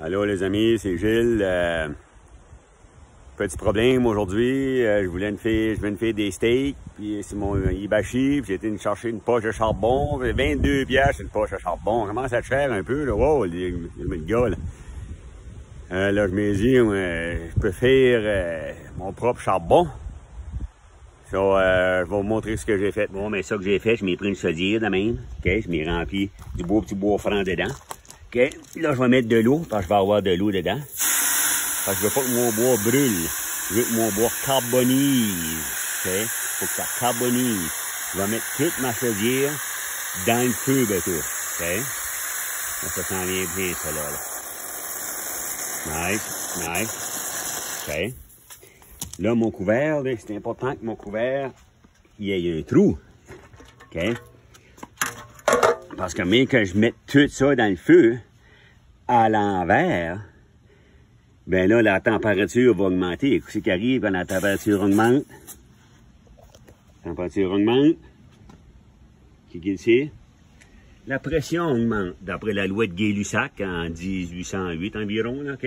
Allô les amis, c'est Gilles. Petit problème aujourd'hui, je voulais une fille des steaks, puis c'est mon hibachi, puis j'ai été chercher une poche de charbon, 22 piastres une poche de charbon, ça commence à être cher un peu, là, wow, le gars, là. Là, je me dis, je peux faire mon propre charbon. Je vais vous montrer ce que j'ai fait. Bon, mais ça que j'ai fait, je m'ai pris une chaudière de même, ok, je m'ai rempli du beau petit bois franc dedans. OK, là, je vais mettre de l'eau, parce que je vais avoir de l'eau dedans. Parce que je veux pas que mon bois brûle. Je veux que mon bois carbonise. OK, faut que ça carbonise. Je vais mettre toute ma chaudière dans le feu, bientôt. OK, là, ça s'en vient bien, ça, là. Nice. OK. Là, mon couvert, c'est important que mon couvert, il y ait un trou. OK. Parce que même que je mette tout ça dans le feu, à l'envers, ben là, la température va augmenter. Qu'est-ce qui arrive quand la température augmente? La température augmente. Qu'est-ce qu'il sait? La pression augmente. D'après la loi de Gay-Lussac, en 1808 environ, là, OK?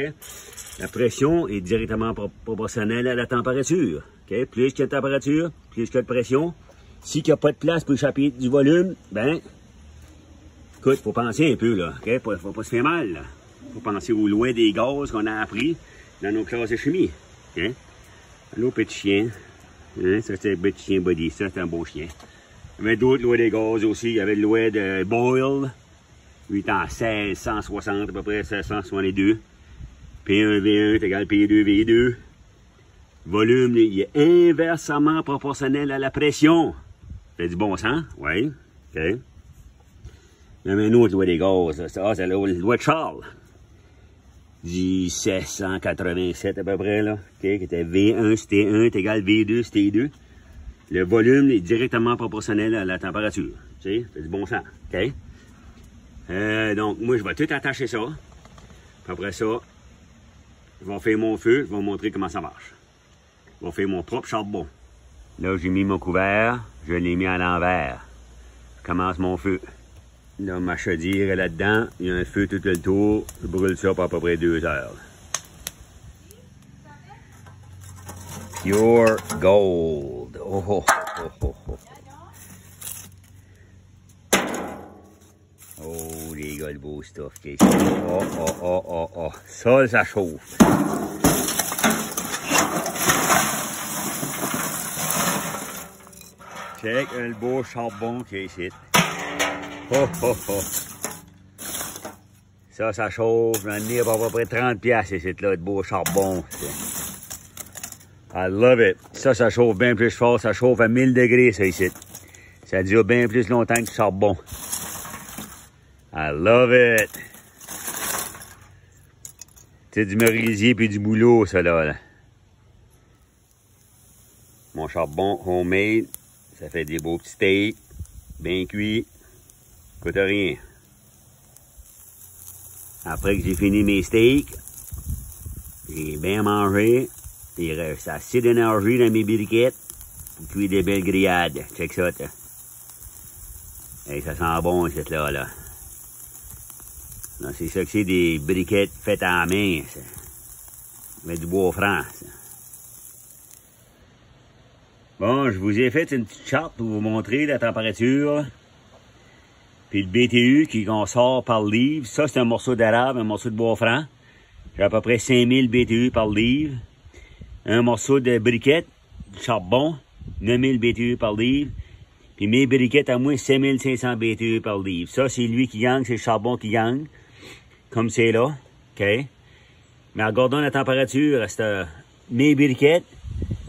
La pression est directement proportionnelle à la température. OK? Plus qu'il y a de température, plus qu'il y a de pression. S'il n'y a pas de place pour échapper du volume, ben, écoute, faut penser un peu, là, OK? Faut pas se faire mal, là. Faut penser aux lois des gaz qu'on a appris dans nos classes de chimie, OK? Allô, petit chien. Hein? Ça, c'est un petit chien body. Ça, c'est un beau chien. Il y avait d'autres lois des gaz aussi. Il y avait le loi de Boyle. Lui, il est en 1660, à peu près 1662. P1V1 est égal P2V2. Volume, il est inversement proportionnel à la pression. Ça fait du bon sens? Oui. OK. Il y avait une autre loi des gaz. Ça, c'est la loi de Charles. 1787 à peu près, là. OK, qui était V1 sur T1 est égal V2 sur T2. Le volume est directement proportionnel à la température. Tu sais, c'est du bon sens. OK? Donc, moi, je vais tout attacher ça. Puis après ça, je vais faire mon feu. Je vais vous montrer comment ça marche. Je vais faire mon propre charbon. Là, j'ai mis mon couvert. Je l'ai mis à l'envers. Je commence mon feu. Là, ma chaudière est là-dedans. Il y a un feu tout le tour. Je brûle ça pour à peu près 2 heures. Pure gold. Oh, oh, oh, oh, oh. Oh, les gars, le beau stuff. Oh, oh, oh, oh, oh. Ça chauffe. Check le beau charbon qui est ici. Oh, oh, oh. Ça chauffe. J'en ai à peu près 30 piastres ici, là, de beau charbon. I love it. Ça chauffe bien plus fort. Ça chauffe à 1000 degrés, ça, ici. Ça dure bien plus longtemps que le charbon. I love it. C'est du merisier puis du boulot, ça, là. Mon charbon homemade. Ça fait des beaux petits steaks. Bien cuits. Coûte rien. Après que j'ai fini mes steaks, j'ai bien mangé, il reste assez d'énergie dans mes briquettes pour cuire des belles grillades. Check ça, t'as. Hey, ça sent bon, cette là. C'est ça que c'est des briquettes faites à la main, ça. Avec du bois franc, ça. Bon, je vous ai fait une petite charte pour vous montrer la température. Puis le BTU qu'on sort par livre, ça c'est un morceau d'érable, un morceau de bois franc. J'ai à peu près 5000 BTU par livre. Un morceau de briquette, de charbon, 9000 BTU par livre. Puis mes briquettes à moi, 5500 BTU par livre. Ça c'est lui qui gagne, c'est le charbon qui gagne. Comme c'est là, OK? Mais regardons la température, mes briquettes,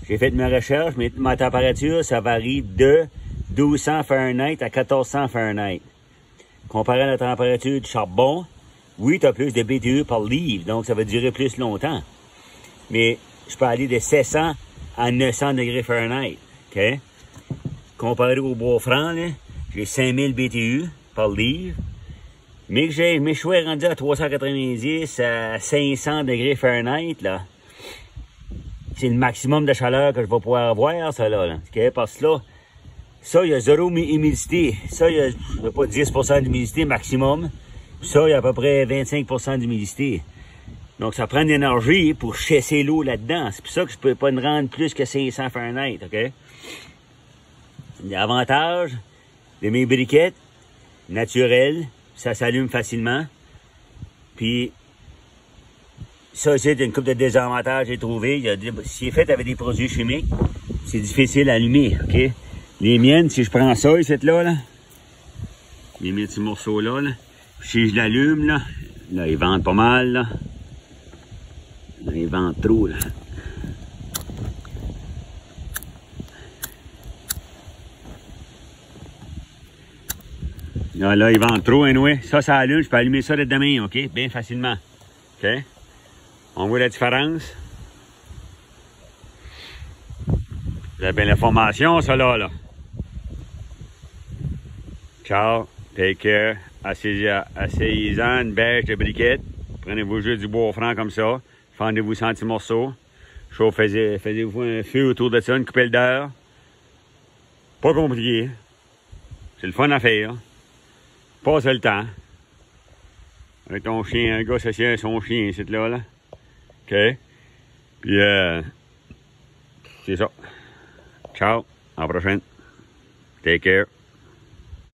j'ai fait mes recherches, mais ma température, ça varie de 1200 Fahrenheit à 1400 Fahrenheit. Comparé à la température du charbon, oui, tu as plus de BTU par livre, donc ça va durer plus longtemps. Mais je peux aller de 700 à 900 degrés Fahrenheit, OK? Comparé au bois franc, là, j'ai 5000 BTU par livre. Mais que j'ai mes choix rendus à 390 à 500 degrés Fahrenheit, là. C'est le maximum de chaleur que je vais pouvoir avoir, ça, là. OK? Parce que là, ça, il y a 0 humidité. Ça, il y a, je sais pas, 10% d'humidité maximum. Ça, il y a à peu près 25% d'humidité. Donc, ça prend de l'énergie pour chasser l'eau là-dedans. C'est pour ça que je peux pas me rendre plus que 500 Fahrenheit, OK? L'avantage de mes briquettes naturelles, ça s'allume facilement. Puis, ça, c'est une couple de désavantages que j'ai trouvé. Si c'est fait avec des produits chimiques, c'est difficile à allumer, OK? Les miennes, si je prends ça, ici, là, les mes petits morceaux-là, là, si je l'allume, là, ils vendent pas mal, là. Là, ils vendent trop, là. Là, ils vendent trop, anyway. Ça allume, je peux allumer ça de demain, OK? Bien facilement. OK? On voit la différence. Vous avez bien l'information, ça, là. Ciao. Take care. Asseyez-en une bêche de briquette. Prenez-vous juste du bois franc comme ça. Fendez-vous 100 petits morceaux. Faisez-vous un feu autour de ça, une coupelle d'heure. Pas compliqué. C'est le fun à faire. Passe le temps. Avec ton chien, un gars s'assied avec son chien, c'est là. OK? Puis, c'est ça. Ciao. À la prochaine. Take care.